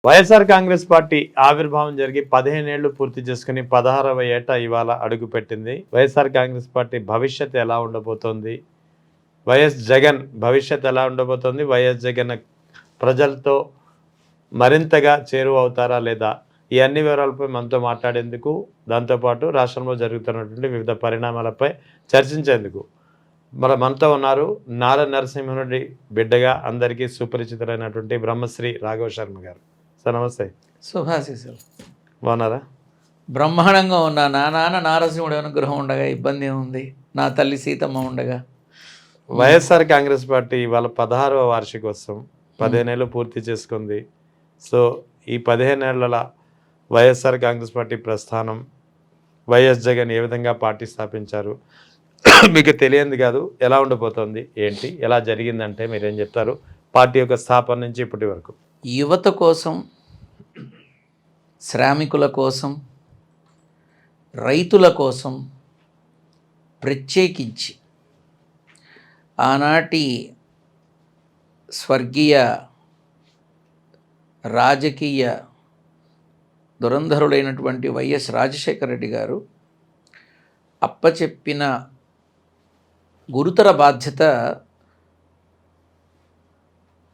YSR Congress party ఆవిర్భావం జరిగి 15 ఏళ్లు పూర్తి చేసుకుని 16వ ఏట ఇవాళ అడుగు పెట్టింది. వైఎస్ఆర్ కాంగ్రెస్ పార్టీ భవిష్యత్తు ఎలా ఉండబోతోంది, వైఎస్ జగన్ భవిష్యత్తు ఎలా ఉండబోతోంది, వైఎస్ జగన్ ప్రజలతో మరింతగా చేరువవుతారా లేదా, ఈ అన్ని వివరాలపై మనతో మాట్లాడేందుకు, దాంతోపాటు రాష్ట్రంలో జరుగుతున్నటువంటి వివిధ పరిణామాలపై చర్చించేందుకు మనతో ఉన్నారు నారా నరసింహారెడ్డి బిడ్డగా అందరికీ సుపరిచితులైనటువంటి బ్రహ్మశ్రీ రాఘవ శర్మ గారు. సార్ నమస్తే. శుభాశీస్సులు. బాగున్నారా? బ్రహ్మాండంగా ఉన్నా. నా నాన్న నారసింహుడు అనుగ్రహం ఉండగా ఇబ్బంది ఏముంది, నా తల్లి సీతమ్మ ఉండగా. వైఎస్ఆర్ కాంగ్రెస్ పార్టీ ఇవాళ 16వ వార్షికోత్సవం 15 ఏళ్ళు పూర్తి చేసుకుంది. సో ఈ 15 ఏళ్ల వైఎస్ఆర్ కాంగ్రెస్ పార్టీ ప్రస్థానం, వైఎస్ జగన్ ఏ విధంగా పార్టీ స్థాపించారు మీకు తెలియంది కాదు, ఎలా ఉండిపోతుంది ఏంటి, ఎలా జరిగిందంటే మీరేం చెప్తారు పార్టీ యొక్క స్థాపన నుంచి ఇప్పటి వరకు? యువత కోసం, శ్రామికుల కోసం, రైతుల కోసం ప్రత్యేకించి ఆనాటి స్వర్గీయ రాజకీయ దురంధరుడైనటువంటి వైఎస్ రాజశేఖర రెడ్డి గారు అప్పచెప్పిన గురుతర బాధ్యత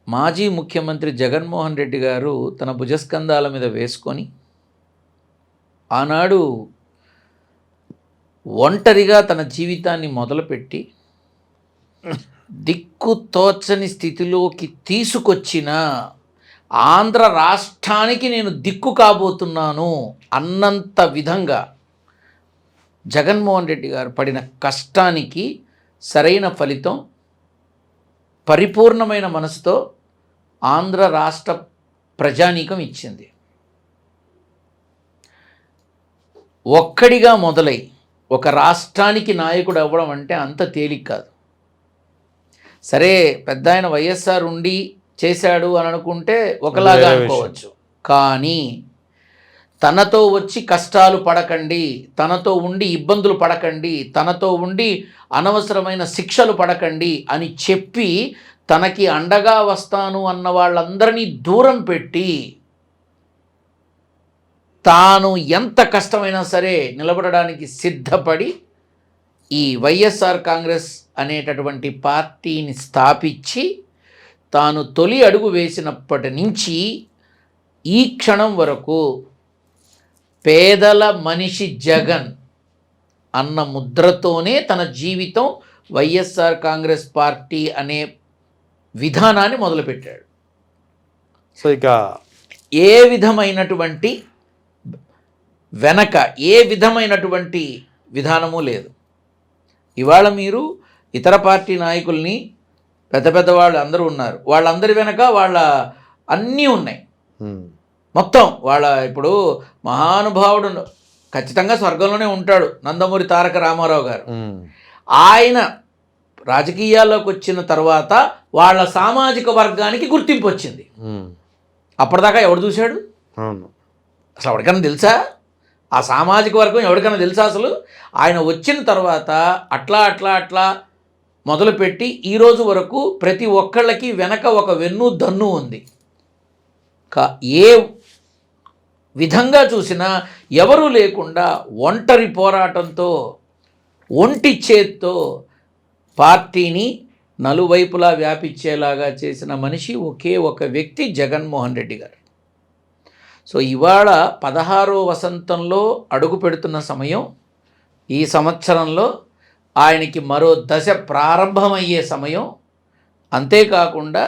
మాజీ ముఖ్యమంత్రి జగన్మోహన్ రెడ్డి గారు తన భుజస్కంధాల మీద వేసుకొని ఆనాడు ఒంటరిగా తన జీవితాన్ని మొదలుపెట్టి దిక్కు తోచని స్థితిలోకి తీసుకొచ్చిన ఆంధ్ర రాష్ట్రానికి నేను దిక్కు కాబోతున్నాను అన్నంత విధంగా జగన్మోహన్ రెడ్డి గారు పడిన కష్టానికి సరైన ఫలితం పరిపూర్ణమైన మనసుతో ఆంధ్ర రాష్ట్ర ప్రజానీకం ఇచ్చింది. ఒక్కడిగా మొదలై ఒక రాష్ట్రానికి నాయకుడు అవ్వడం అంటే అంత తేలిక కాదు. సరే, పెద్ద ఆయన వైఎస్ఆర్ ఉండి చేశాడు అని అనుకుంటే ఒకలాగా అనుకోవచ్చు. కానీ తనతో వచ్చి కష్టాలు పడకండి, తనతో ఉండి ఇబ్బందులు పడకండి, తనతో ఉండి అనవసరమైన శిక్షలు పడకండి అని చెప్పి తనకి అండగా వస్తాను అన్న వాళ్ళందరినీ దూరం పెట్టి తాను ఎంత కష్టమైనా సరే నిలబడడానికి సిద్ధపడి ఈ వైఎస్ఆర్ కాంగ్రెస్ అనేటటువంటి పార్టీని స్థాపించి తాను తొలి అడుగు వేసినప్పటి నుంచి ఈ క్షణం వరకు పేదల మనిషి జగన్ అన్న ముద్రతోనే తన జీవితం వైఎస్ఆర్ కాంగ్రెస్ పార్టీ అనే విధానాన్ని మొదలుపెట్టాడు. సో ఇక ఏ విధమైనటువంటి ఏ విధమైనటువంటి విధానము లేదు. ఇవాళ మీరు ఇతర పార్టీ నాయకుల్ని, పెద్ద పెద్ద వాళ్ళు అందరూ ఉన్నారు, వాళ్ళందరి వెనక వాళ్ళ అన్నీ ఉన్నాయి మొత్తం. వాళ్ళ ఇప్పుడు మహానుభావుడు ఖచ్చితంగా స్వర్గంలోనే ఉంటాడు, నందమూరి తారక రామారావు గారు. ఆయన రాజకీయాల్లోకి వచ్చిన తర్వాత వాళ్ళ సామాజిక వర్గానికి గుర్తింపు వచ్చింది. అప్పటిదాకా ఎవడు చూశాడు? అసలు ఎవరికైనా తెలుసా? ఆ సామాజిక వర్గం ఎవరికైనా తెలుసా అసలు? ఆయన వచ్చిన తర్వాత అట్లా అట్లా అట్లా మొదలుపెట్టి ఈరోజు వరకు ప్రతి ఒక్కళ్ళకి వెనక ఒక వెన్ను దన్ను ఉంది. ఏ విధంగా చూసినా ఎవరూ లేకుండా ఒంటరి పోరాటంతో, ఒంటి చేత్తో పార్టీని నలువైపులా వ్యాపించేలాగా చేసిన మనిషి ఒకే ఒక వ్యక్తి, జగన్మోహన్ రెడ్డి గారు. సో ఇవాళ 16వ వసంతంలో అడుగు పెడుతున్న సమయం, ఈ సంవత్సరంలో ఆయనకి మరో దశ ప్రారంభమయ్యే సమయం. అంతేకాకుండా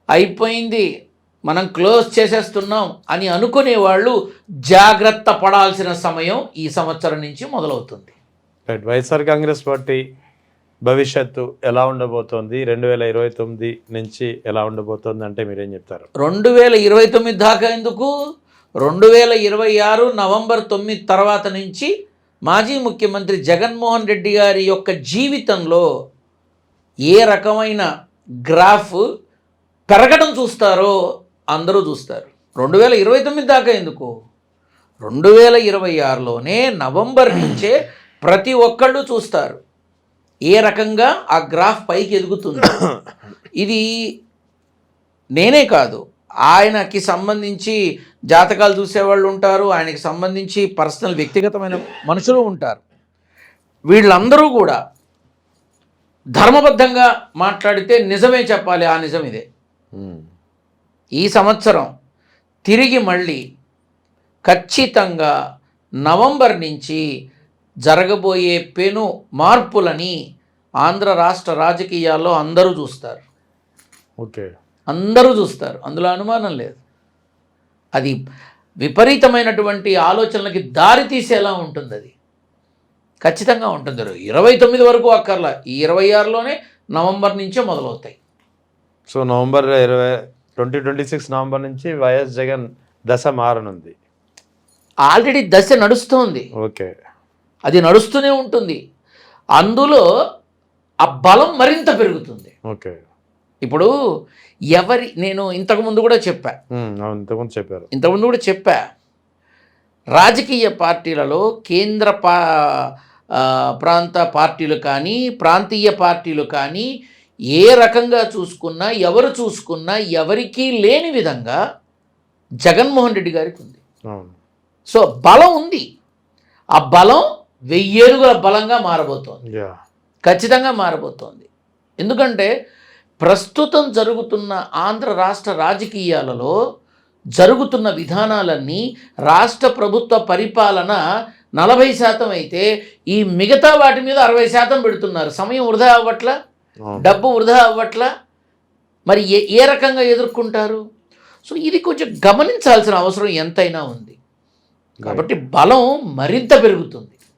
అయిపోయింది, మనం క్లోజ్ చేసేస్తున్నాం అని అనుకునే వాళ్ళు జాగ్రత్త పడాల్సిన సమయం ఈ సంవత్సరం నుంచి మొదలవుతుంది. వైఎస్ఆర్ కాంగ్రెస్ పార్టీ భవిష్యత్తు ఎలా ఉండబోతోంది, 2029 నుంచి ఎలా ఉండబోతోంది అంటే మీరేం చెప్తారు? 2029 దాకా ఎందుకు, 2026 నవంబర్ 9 తర్వాత నుంచి మాజీ ముఖ్యమంత్రి జగన్మోహన్ రెడ్డి గారి యొక్క జీవితంలో ఏ రకమైన గ్రాఫ్ పెరగడం చూస్తారో అందరూ చూస్తారు. 2029 దాకా ఎందుకు, 2026లోనే నవంబర్ నుంచే ప్రతి ఒక్కళ్ళు చూస్తారు ఏ రకంగా ఆ గ్రాఫ్ పైకి ఎదుగుతుంది. ఇది నేనే కాదు, ఆయనకి సంబంధించి జాతకాలు చూసేవాళ్ళు ఉంటారు, ఆయనకి సంబంధించి పర్సనల్ వ్యక్తిగతమైన మనుషులు ఉంటారు. వీళ్ళందరూ కూడా ధర్మబద్ధంగా మాట్లాడితే నిజమే చెప్పాలి, ఆ నిజం ఇదే. ఈ సంవత్సరం తిరిగి మళ్ళీ ఖచ్చితంగా నవంబర్ నుంచి జరగబోయే పెను మార్పులని ఆంధ్ర రాష్ట్ర రాజకీయాల్లో అందరూ చూస్తారు. ఓకే, అందరూ చూస్తారు, అందులో అనుమానం లేదు. అది విపరీతమైనటువంటి ఆలోచనలకి దారి తీసేలా ఉంటుంది. అది ఖచ్చితంగా ఉంటుంది. 29 వరకు అక్కర్లా, ఈ 26లోనే నవంబర్ నుంచే మొదలవుతాయి. సో నవంబర్ 2026 నవంబర్ నుంచి వైఎస్ జగన్ దశ మారనుంది. ఆల్రెడీ దశ నడుస్తోంది. ఓకే, అది నడుస్తూనే ఉంటుంది. అందులో ఆ బలం మరింత పెరుగుతుంది. ఓకే. ఇప్పుడు నేను ఇంతకుముందు కూడా చెప్పా, ఇంతకుముందు కూడా చెప్పా, రాజకీయ పార్టీలలో కేంద్ర ప్రాంత పార్టీలు కానీ ప్రాంతీయ పార్టీలు కానీ ఏ రకంగా చూసుకున్నా, ఎవరు చూసుకున్నా ఎవరికీ లేని విధంగా జగన్మోహన్ రెడ్డి గారికి ఉంది. సో బలం ఉంది. ఆ బలం 1000 ఏనుగుల బలంగా మారబోతోంది, ఖచ్చితంగా మారబోతోంది. ఎందుకంటే ప్రస్తుతం జరుగుతున్న ఆంధ్ర రాష్ట్ర రాజకీయాలలో జరుగుతున్న విధానాలన్నీ రాష్ట్ర ప్రభుత్వ పరిపాలన 40% అయితే ఈ మిగతా వాటి మీద 60% పెడుతున్నారు. సమయం వృధా అవ్వట్లా, డబ్బు వృధా అవ్వట్లా. మరి ఏ రకంగా ఎదుర్కొంటారు? సో ఇది కొంచెం గమనించాల్సిన అవసరం ఎంతైనా ఉంది. కాబట్టి బలం మరింత పెరుగుతుంది.